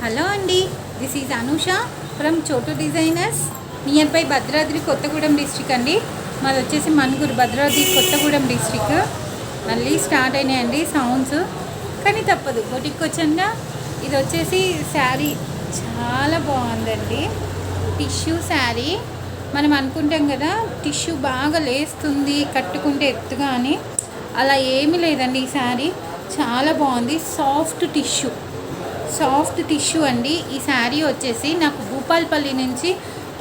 Hello అండి, this is Anusha from చోటు designers near by Bhadradri Kothagudem district అండి. మాది వచ్చేసి మనుగురు, భద్రాద్రి కొత్తగూడెం డిస్ట్రిక్ట్. మళ్ళీ స్టార్ట్ అయినాయండి సౌండ్స్, కానీ తప్పదు. బొటిక్ వచ్చాక ఇది వచ్చేసి శారీ చాలా బాగుందండి. టిష్యూ శారీ. మనం అనుకుంటాం కదా టిష్యూ బాగా లేస్తుంది కట్టుకుంటే ఎత్తుగా అని, అలా ఏమీ లేదండి. ఈ శారీ చాలా బాగుంది. సాఫ్ట్ టిష్యూ అండి. ఈ శారీ వచ్చేసి నాకు భూపాల్పల్లి నుంచి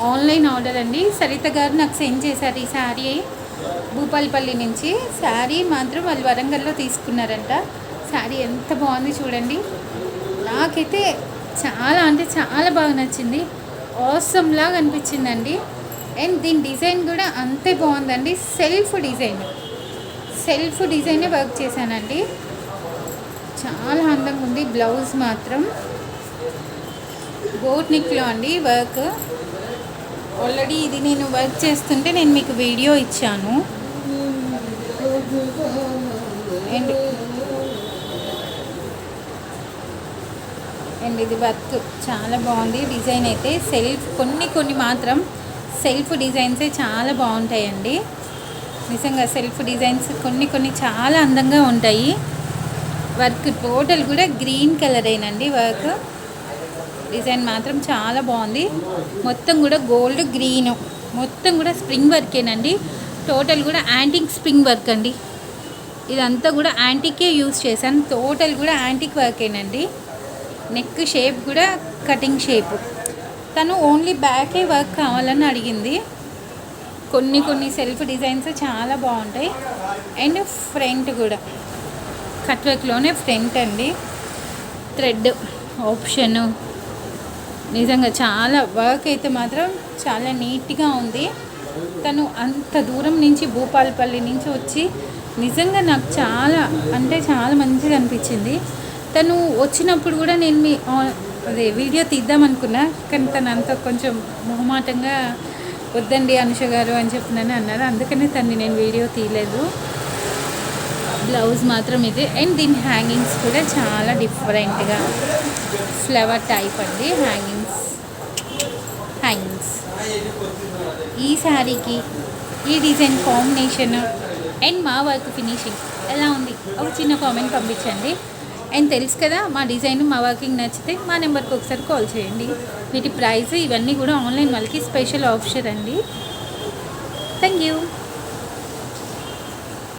ఆన్లైన్ ఆర్డర్ అండి. సరిత గారు నాకు సెండ్ చేశారు ఈ శారీ భూపాల్పల్లి నుంచి. శారీ మాత్రం వాళ్ళు వరంగల్లో తీసుకున్నారంట. శారీ ఎంత బాగుంది చూడండి. నాకైతే చాలా అంటే చాలా బాగా నచ్చింది. ఆసమ్ లాగా అనిపించిందండి. అండ్ దీని డిజైన్ కూడా అంతే బాగుందండి. సెల్ఫ్ డిజైనే వర్క్ చేశానండి. చాలా అందంగా ఉంది. బ్లౌజ్ మాత్రం బోట్ నెక్లో అండి వర్క్. ఆల్రెడీ ఇది నేను వర్క్ చేస్తుంటే నేను మీకు వీడియో ఇచ్చాను. అండ్ ఇది వర్క్ చాలా బాగుంది. డిజైన్ అయితే కొన్ని మాత్రం సెల్ఫ్ డిజైన్సే చాలా బాగుంటాయండి. నిజంగా సెల్ఫ్ డిజైన్స్ కొన్ని చాలా అందంగా ఉంటాయి. వర్క్ టోటల్ కూడా గ్రీన్ కలర్ అయినండి. వర్క్ డిజైన్ మాత్రం చాలా బాగుంది. మొత్తం కూడా గోల్డ్ గ్రీన్, మొత్తం కూడా స్ప్రింగ్ వర్కేనండి. టోటల్ కూడా యాంటిక్ స్ప్రింగ్ వర్క్ అండి. ఇదంతా కూడా యాంటికే యూజ్ చేశాను. టోటల్ కూడా యాంటిక్ వర్కేనండి. నెక్ షేప్ కూడా కటింగ్ షేప్. తను ఓన్లీ బ్యాకే వర్క్ కావాలని అడిగింది. కొన్ని సెల్ఫ్ డిజైన్స్ చాలా బాగుంటాయి. అండ్ ఫ్రంట్ కూడా కట్ వర్క్లోనే ఫ్రంట్ అండి. థ్రెడ్ ఆప్షన్ నిజంగా చాలా వర్క్ అయితే మాత్రం చాలా నీట్గా ఉంది. తను అంత దూరం నుంచి భూపాలపల్లి నుంచి వచ్చి నిజంగా నాకు చాలా అంటే చాలా మంచిగా అనిపించింది. తను వచ్చినప్పుడు కూడా నేను వీడియో తీద్దామనుకున్నా, కానీ తను అంత కొంచెం మొహమాటంగా వద్దండి అనుష గారు అని చెప్పినని అన్నారు. అందుకనే తను నేను వీడియో తీయలేదు. బ్లౌజ్ మాత్రం ఇది. అండ్ దీని హ్యాంగింగ్స్ కూడా చాలా డిఫరెంట్గా ఫ్లవర్ టైప్ అండి. హ్యాంగింగ్స్ ఈ శారీకి ఈ డిజైన్ కాంబినేషన్ అండ్ మా వర్క్ ఫినిషింగ్ ఎలా ఉంది ఒక చిన్న కామెంట్ పంపించండి. అండ్ తెలుసు కదా మా డిజైన్ మా వర్కింగ్ నచ్చితే మా నెంబర్కి ఒకసారి కాల్ చేయండి. వీటి ప్రైస్ ఇవన్నీ కూడా ఆన్లైన్ వాళ్ళకి స్పెషల్ ఆప్షన్ అండి. Thank you.